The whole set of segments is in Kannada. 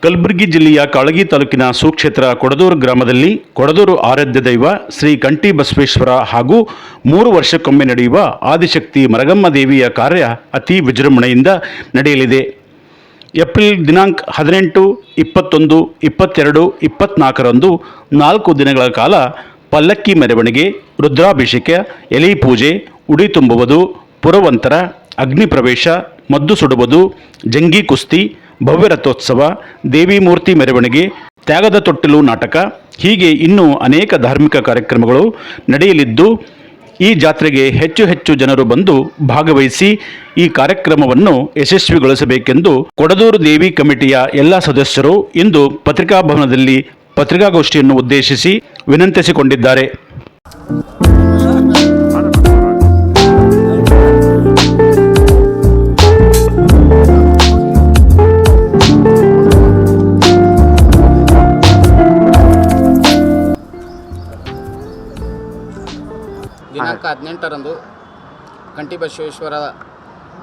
ಕಲಬುರಗಿ ಜಿಲ್ಲೆಯ ಕಾಳಗಿ ತಾಲೂಕಿನ ಸುಕ್ಷೇತ್ರ ಕೊಡದೂರು ಗ್ರಾಮದಲ್ಲಿ ಕೊಡದೂರು ಆರಾಧ್ಯ ದೈವ ಶ್ರೀ ಕಂಠಿ ಬಸವೇಶ್ವರ ಹಾಗೂ 3 ವರ್ಷಕ್ಕೊಮ್ಮೆ ನಡೆಯುವ ಆದಿಶಕ್ತಿ ಮರಗಮ್ಮ ದೇವಿಯ ಕಾರ್ಯ ಅತಿ ವಿಜೃಂಭಣೆಯಿಂದ ನಡೆಯಲಿದೆ. ಏಪ್ರಿಲ್ ದಿನಾಂಕ 18, 21, 22, 24ರಂದು 4 ದಿನಗಳ ಕಾಲ ಪಲ್ಲಕ್ಕಿ ಮೆರವಣಿಗೆ, ರುದ್ರಾಭಿಷೇಕ, ಎಲೆ ಪೂಜೆ, ಉಡಿ ತುಂಬುವುದು, ಪುರವಂತರ, ಅಗ್ನಿ ಪ್ರವೇಶ, ಮದ್ದು ಸುಡುವುದು, ಜಂಗಿ ಕುಸ್ತಿ, ಭವ್ಯ ರಥೋತ್ಸವ, ದೇವಿ ಮೂರ್ತಿ ಮೆರವಣಿಗೆ, ತ್ಯಾಗದ ತೊಟ್ಟಿಲು ನಾಟಕ ಹೀಗೆ ಇನ್ನೂ ಅನೇಕ ಧಾರ್ಮಿಕ ಕಾರ್ಯಕ್ರಮಗಳು ನಡೆಯಲಿದ್ದು, ಈ ಜಾತ್ರೆಗೆ ಹೆಚ್ಚು ಜನರು ಬಂದು ಭಾಗವಹಿಸಿ ಈ ಕಾರ್ಯಕ್ರಮವನ್ನು ಯಶಸ್ವಿಗೊಳಿಸಬೇಕೆಂದು ಕೊಡದೂರು ದೇವಿ ಕಮಿಟಿಯ ಎಲ್ಲ ಸದಸ್ಯರು ಇಂದು ಪತ್ರಿಕಾಭವನದಲ್ಲಿ ಪತ್ರಿಕಾಗೋಷ್ಠಿಯನ್ನು ಉದ್ದೇಶಿಸಿ ವಿನಂತಿಸಿಕೊಂಡಿದ್ದಾರೆ. ದಿನಾಂಕ 18ರಂದು ಕಂಠಿ ಬಸವೇಶ್ವರ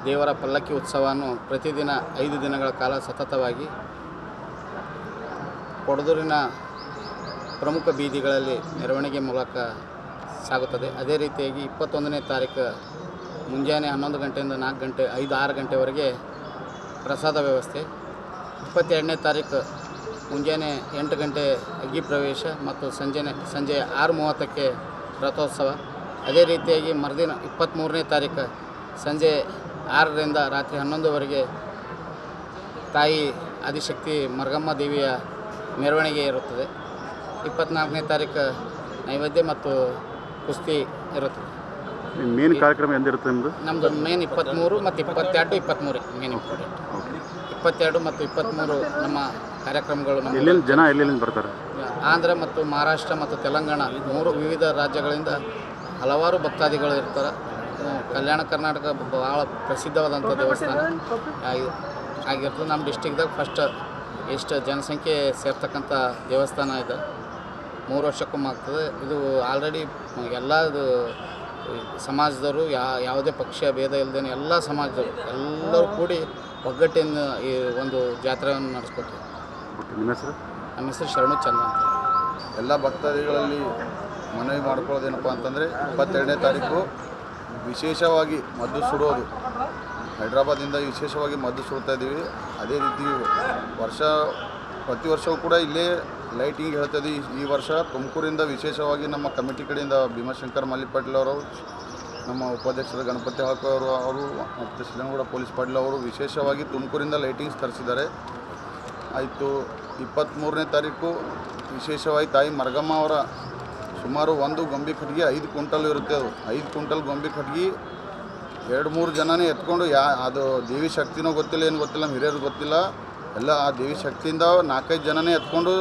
ದೇವರ ಪಲ್ಲಕ್ಕಿ ಉತ್ಸವವನ್ನು ಪ್ರತಿದಿನ 5 ದಿನಗಳ ಕಾಲ ಸತತವಾಗಿ ಕೊಡದೂರಿನ ಪ್ರಮುಖ ಬೀದಿಗಳಲ್ಲಿ ಮೆರವಣಿಗೆ ಮೂಲಕ ಸಾಗುತ್ತದೆ. ಅದೇ ರೀತಿಯಾಗಿ 21ನೇ ತಾರೀಕು ಮುಂಜಾನೆ 11 ಗಂಟೆಯಿಂದ 4 ಗಂಟೆ 5-6 ಗಂಟೆವರೆಗೆ ಪ್ರಸಾದ ವ್ಯವಸ್ಥೆ, 22ನೇ ತಾರೀಕು ಮುಂಜಾನೆ 8 ಗಂಟೆ ಅಗ್ನಿ ಪ್ರವೇಶ ಮತ್ತು ಸಂಜೆ 6:30ಕ್ಕೆ ರಥೋತ್ಸವ. ಅದೇ ರೀತಿಯಾಗಿ ಮರುದಿನ 23ನೇ ತಾರೀಕು ಸಂಜೆ 6ರಿಂದ ರಾತ್ರಿ 11ವರೆಗೆ ತಾಯಿ ಆದಿಶಕ್ತಿ ಮರಗಮ್ಮ ದೇವಿಯ ಮೆರವಣಿಗೆ ಇರುತ್ತದೆ. 24ನೇ ತಾರೀಕು ನೈವೇದ್ಯ ಮತ್ತು ಕುಸ್ತಿ ಇರುತ್ತದೆ. ಮೇನ್ ಕಾರ್ಯಕ್ರಮ ಎಂದಿರುತ್ತೆ ನಮ್ಮದು ಮೇನ್ 23 ಮತ್ತು 22, 23 ಮೇನ್ ಇಂಪಾರ್ಟೆಂಟ್. 22 ಮತ್ತು 23 ನಮ್ಮ ಕಾರ್ಯಕ್ರಮಗಳು ಎಲ್ಲಿಂದ ಬರ್ತಾರೆ? ಆಂಧ್ರ ಮತ್ತು ಮಹಾರಾಷ್ಟ್ರ ಮತ್ತು ತೆಲಂಗಾಣ 3 ವಿವಿಧ ರಾಜ್ಯಗಳಿಂದ ಹಲವಾರು ಭಕ್ತಾದಿಗಳು ಇರ್ತಾರೆ. ಕಲ್ಯಾಣ ಕರ್ನಾಟಕ ಭಾಳ ಪ್ರಸಿದ್ಧವಾದಂಥ ದೇವಸ್ಥಾನ ಆಗಿರ್ತದೆ. ನಮ್ಮ ಡಿಸ್ಟಿಕ್ದಾಗ ಫಸ್ಟ್ ಎಷ್ಟು ಜನಸಂಖ್ಯೆ ಸೇರ್ತಕ್ಕಂಥ ದೇವಸ್ಥಾನ ಇದೆ. 3 ವರ್ಷಕ್ಕೊಮ್ಮೆ ಆಗ್ತದೆ. ಇದು ಆಲ್ರೆಡಿ ಎಲ್ಲ ಸಮಾಜದವರು ಯಾವುದೇ ಪಕ್ಷ ಭೇದ ಇಲ್ಲದೇ ಎಲ್ಲ ಸಮಾಜದವರು ಎಲ್ಲರೂ ಕೂಡಿ ಒಗ್ಗಟ್ಟಿನ ಈ ಒಂದು ಜಾತ್ರೆಯನ್ನು ನಡೆಸ್ಕೊತೀವಿ. ನಮ್ಮ ಹೆಸರು ಶರಣು ಚಂದ್ರ ಅಂತ. ಎಲ್ಲ ಭಕ್ತಾದಿಗಳಲ್ಲಿ ಮನವಿ ಮಾಡ್ಕೊಳ್ಳೋದೇನಪ್ಪ ಅಂತಂದರೆ 22ನೇ ತಾರೀಕು ವಿಶೇಷವಾಗಿ ಮದ್ದು ಸುಡೋದು, ಹೈದ್ರಾಬಾದಿಂದ ವಿಶೇಷವಾಗಿ ಮದ್ದು ಸುಡ್ತಾ ಇದ್ದೀವಿ. ಅದೇ ರೀತಿ ಪ್ರತಿ ವರ್ಷವೂ ಕೂಡ ಇಲ್ಲೇ ಲೈಟಿಂಗ್ ಹೇಳ್ತಾಯಿದ್ವಿ. ಈ ವರ್ಷ ತುಮಕೂರಿಂದ ವಿಶೇಷವಾಗಿ ನಮ್ಮ ಕಮಿಟಿ ಕಡೆಯಿಂದ ಭೀಮಾಶಂಕರ್ ಮಲ್ಲಿಪಾಟೀಲ್ ಅವರು, ನಮ್ಮ ಉಪಾಧ್ಯಕ್ಷರು ಗಣಪತಿ ಅವರು ಮತ್ತು ಶ್ರೀರಂಗೌಡ ಪೊಲೀಸ್ ಪಾಟೀಲ್ ಅವರು ವಿಶೇಷವಾಗಿ ತುಮಕೂರಿಂದ ಲೈಟಿಂಗ್ಸ್ ತರಿಸಿದ್ದಾರೆ. ಆಯಿತು. 23ನೇ ತಾರೀಕು ವಿಶೇಷವಾಗಿ ತಾಯಿ ಮರಗಮ್ಮ ಅವರ ಸುಮಾರು ಒಂದು ಗೊಂಬೆ ಕಟ್ಗೆ 5 ಕ್ವಿಂಟಲ್ ಇರುತ್ತೆ. ಅದು 5 ಕ್ವಿಂಟಲ್ ಗೊಂಬೆ ಕಟ್ಗೆ 2-3 ಜನನೇ ಎತ್ಕೊಂಡು ಅದು ದೇವಿ ಶಕ್ತಿನೋ ಗೊತ್ತಿಲ್ಲ, ಏನು ಗೊತ್ತಿಲ್ಲ, ನಮ್ಮ ಹಿರಿಯರು ಗೊತ್ತಿಲ್ಲ, ಎಲ್ಲ ಆ ದೇವಿ ಶಕ್ತಿಯಿಂದ 4-5 ಜನನೇ ಎತ್ಕೊಂಡು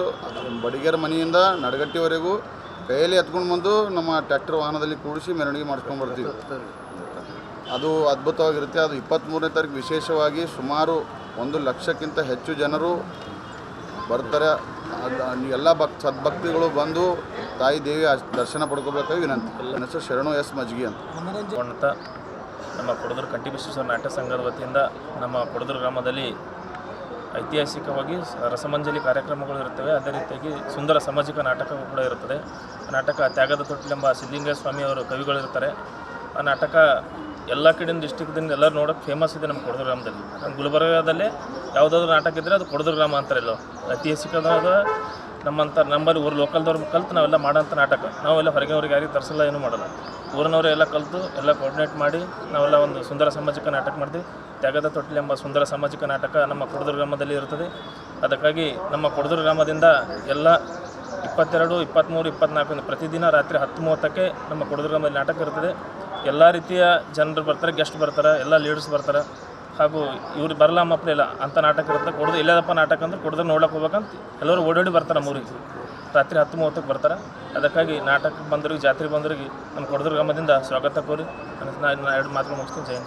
ಬಡಿಗೆರ ಮನೆಯಿಂದ ನಡಗಟ್ಟಿವರೆಗೂ ಕೈಯಲ್ಲಿ ಎತ್ಕೊಂಡು ಬಂದು ನಮ್ಮ ಟ್ರ್ಯಾಕ್ಟರ್ ವಾಹನದಲ್ಲಿ ಕೂಡಿಸಿ ಮೆರವಣಿಗೆ ಮಾಡ್ಕೊಂಡು ಬರ್ತೀವಿ. ಅದು ಅದ್ಭುತವಾಗಿರುತ್ತೆ. ಅದು 23ನೇ ತಾರೀಕು ವಿಶೇಷವಾಗಿ ಸುಮಾರು 1 ಲಕ್ಷಕ್ಕಿಂತ ಹೆಚ್ಚು ಜನರು ಬರ್ತಾರೆ. ಎಲ್ಲ ಸದ್ಭಕ್ತಿಗಳು ಬಂದು ತಾಯಿ ದೇವಿ ದರ್ಶನ ಪಡ್ಕೋಬೇಕಾಗಿ ವಿನಂತಿ. ನನ್ನ ಹೆಸರು ಶರಣು ಎಸ್ ಮಜ್ಗಿ ಅಂತ. ನಮ್ಮ ಕೊಡದೂರು ಕಂಠಿ ಬಸವೇಶ್ವರ ನಾಟ್ಯ ಸಂಘದ ವತಿಯಿಂದ ನಮ್ಮ ಕೊಡದೂರು ಗ್ರಾಮದಲ್ಲಿ ಐತಿಹಾಸಿಕವಾಗಿ ರಸಮಂಜಲಿ ಕಾರ್ಯಕ್ರಮಗಳು ಇರುತ್ತವೆ. ಅದೇ ರೀತಿಯಾಗಿ ಸುಂದರ ಸಾಮಾಜಿಕ ನಾಟಕ ಕೂಡ ಇರುತ್ತದೆ. ನಾಟಕ ತ್ಯಾಗದ ತೊಟ್ಟಿಲೆಂಬ ಸಿದ್ಧಲಿಂಗ ಸ್ವಾಮಿಯವರು ಕವಿಗಳಿರ್ತಾರೆ. ಆ ನಾಟಕ ಎಲ್ಲ ಕಡೆಯಿಂದ ಡಿಸ್ಟಿಕ್ದಿಂದ ಎಲ್ಲರೂ ನೋಡೋಕ್ಕೆ ಫೇಮಸ್ ಇದೆ ನಮ್ಮ ಕೊಡದೂರು ಗ್ರಾಮದಲ್ಲಿ. ನಮ್ಮ ಗುಲ್ಬರ್ಗಾದಲ್ಲೇ ಯಾವುದಾದ್ರೂ ನಾಟಕ ಇದ್ದರೆ ಅದು ಕೊಡದೂರು ಗ್ರಾಮ ಅಂತಾರಲ್ಲ, ಐತಿಹಾಸಿಕವಾದ ನಮ್ಮಲ್ಲಿ ಊರು ಲೋಕಲ್ದವ್ರು ಕಲ್ತು ನಾವೆಲ್ಲ ಮಾಡೋಂಥ ನಾಟಕ. ನಾವೆಲ್ಲ ಹೊರಗಿನವ್ರಿಗೆ ಯಾರಿಗೆ ತರಿಸಲ್ಲ, ಏನೂ ಮಾಡೋಲ್ಲ. ಊರಿನವರು ಎಲ್ಲ ಕಲಿತು ಎಲ್ಲ ಕೋರ್ಡಿನೇಟ್ ಮಾಡಿ ನಾವೆಲ್ಲ ಒಂದು ಸುಂದರ ಸಾಮಾಜಿಕ ನಾಟಕ ಮಾಡ್ತೀವಿ. ತ್ಯಾಗದ ತೊಟ್ಟಿಲೆಂಬ ಸುಂದರ ಸಾಮಾಜಿಕ ನಾಟಕ ನಮ್ಮ ಕೊಡದೂರು ಗ್ರಾಮದಲ್ಲಿ ಇರುತ್ತದೆ. ಅದಕ್ಕಾಗಿ ನಮ್ಮ ಕೊಡದೂರು ಗ್ರಾಮದಿಂದ ಎಲ್ಲ 22, 23, 24 ಪ್ರತಿದಿನ ರಾತ್ರಿ 10:30ಕ್ಕೆ ನಮ್ಮ ಕೊಡದೂರು ಗ್ರಾಮದಲ್ಲಿ ನಾಟಕ ಇರ್ತದೆ. ಎಲ್ಲ ರೀತಿಯ ಜನರು ಬರ್ತಾರೆ, ಗೆಸ್ಟ್ ಬರ್ತಾರೆ, ಎಲ್ಲ ಲೀಡರ್ಸ್ ಬರ್ತಾರೆ. ಹಾಗೂ ಇವ್ರು ಬರಲ್ಲ ಮಕ್ಕಳು ಇಲ್ಲ ಅಂಥ ನಾಟಕ ಇರುತ್ತೆ. ಕೊಡದು ಇಲ್ಲದಪ್ಪ ನಾಟಕ ಅಂದ್ರೆ ಕೊಡೋದು ನೋಡೋಕೆ ಹೋಗ್ಬೇಕಂತ ಎಲ್ಲರೂ ಓಡೋಡಿ ಬರ್ತಾರೆ. ಮೂರಿಗೆ ರಾತ್ರಿ 10:30ಕ್ಕೆ ಬರ್ತಾರೆ. ಅದಕ್ಕಾಗಿ ನಾಟಕಕ್ಕೆ ಬಂದವ್ರಿಗೆ, ಜಾತ್ರೆ ಬಂದವ್ರಿಗೆ ನಮ್ಮ ಕೊಡದೂರು ಗ್ರಾಮದಿಂದ ಸ್ವಾಗತ ಕೋರಿ ನಾನು 2 ಮಾತುಗಳು ಮುಗಿಸ್ತೀನಿ. ಜೈ.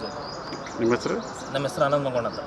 ನಿಮ್ಮ ಹೆಸರು? ನಮ್ಮ ಹೆಸರು ಆನಂದ್ ಮಂಗೋಣ ಅಂತ.